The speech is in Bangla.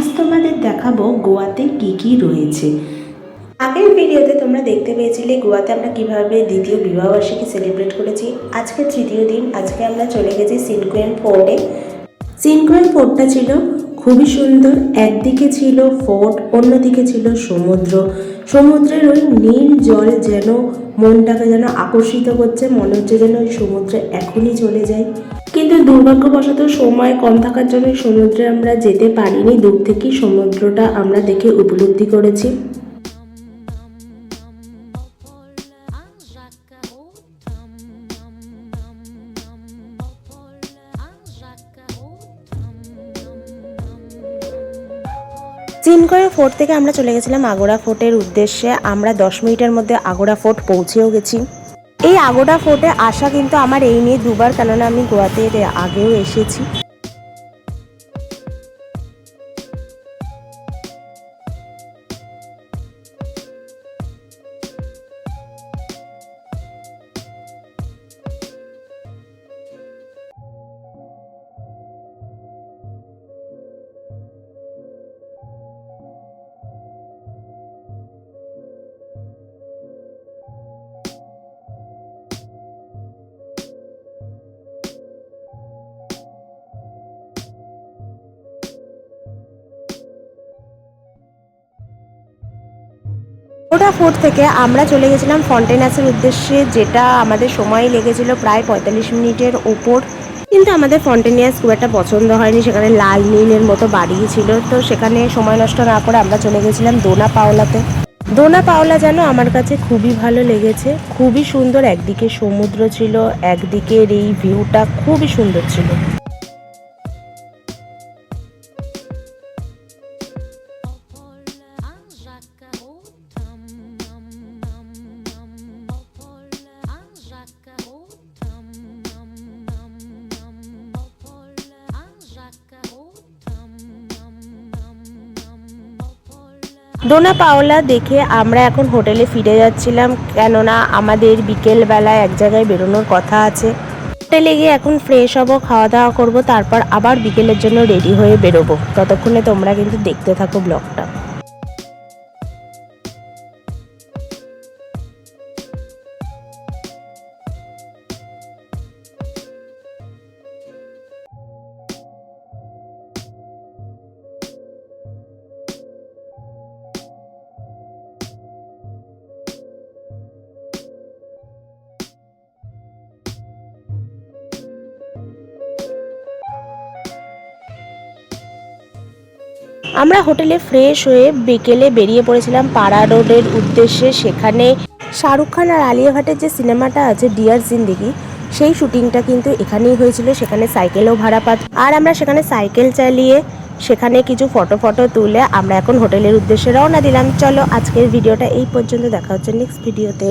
আজ তোমাদের দেখাবো গোয়াতে কি কি রয়েছে। আগের ভিডিওতে তোমরা দেখতে পেয়েছিলে গোয়াতে আমরা কিভাবে দ্বিতীয় বিবাহবার্ষিকী সেলিব্রেট করেছি। আজকে তৃতীয় দিন, আজকে আমরা চলে গেছি সিনকোয়েন ফোর্টে। সিনকোয়েন ফোর্টটা ছিল খুবই সুন্দর। একদিকে ছিল ফোর্ট, অন্যদিকে ছিল সমুদ্র। সমুদ্রের ওই নীল জল যেন মনটাকে যেন আকর্ষিত করছে, মনে হচ্ছে যেন ওই সমুদ্রে এখনই চলে যাই। কিন্তু দুর্ভাগ্যবশত সময় কম থাকার জন্য সমুদ্রে আমরা যেতে পারিনি। দূর থেকেই সমুদ্রটা আমরা দেখে উপলব্ধি করেছি। সিনকোয়েন ফোর্ট থেকে আমরা চলে গেছিলাম আগোরা ফোর্টের উদ্দেশ্যে। আমরা 10 মিনিটের মধ্যে আগোরা ফোর্ট পৌঁছেও গেছি। এই আগোরা ফোর্টে আসা কিন্তু আমার এই নিয়ে দুবার, কেননা আমি গোয়াতে আগেও এসেছি। আগোরা ফোর্ট থেকে আমরা চলে গেছিলাম ফন্টেনাসের উদ্দেশ্যে, যেটা আমাদের সময় লেগেছিল প্রায় 45 মিনিটের ওপর। কিন্তু আমাদের ফন্টেনিয়াস খুব একটা পছন্দ হয়নি, সেখানে লাল নীলের মতো বাড়ি ছিল। তো সেখানে সময় নষ্ট না করে আমরা চলে গেছিলাম দোনা পাওলাতে। দোনা পাওলা যেন আমার কাছে খুবই ভালো লেগেছে, খুবই সুন্দর। একদিকে সমুদ্র ছিল, একদিকের এই ভিউটা খুবই সুন্দর ছিল। দোনা পাওলা দেখে আমরা এখন হোটেলে ফিরে যাচ্ছিলাম, কেননা আমাদের বিকেলবেলায় এক জায়গায় বেরোনোর কথা আছে। হোটেলে গিয়ে এখন ফ্রেশ হব, খাওয়া দাওয়া করবো, তারপর আবার বিকেলের জন্য রেডি হয়ে বেরোবো। ততক্ষণে তোমরা কিন্তু দেখতে থাকো ব্লগটা। আমরা হোটেলে ফ্রেশ হয়ে বিকেলে বেরিয়ে পড়েছিলাম পাড়া রোডের উদ্দেশ্যে। সেখানে শাহরুখ খান আর আলিয়া ভাটের যে সিনেমাটা আছে ডিয়ার জিন্দেগি, সেই শুটিংটা কিন্তু এখানেই হয়েছিল। সেখানে সাইকেলও ভাড়া পাচ্ছি, আর আমরা সেখানে সাইকেল চালিয়ে সেখানে কিছু ফটো তুলে আমরা এখন হোটেলের উদ্দেশ্যে রওনা দিলাম। চলো, আজকের ভিডিওটা এই পর্যন্ত, দেখা হচ্ছে নেক্সট ভিডিওতে।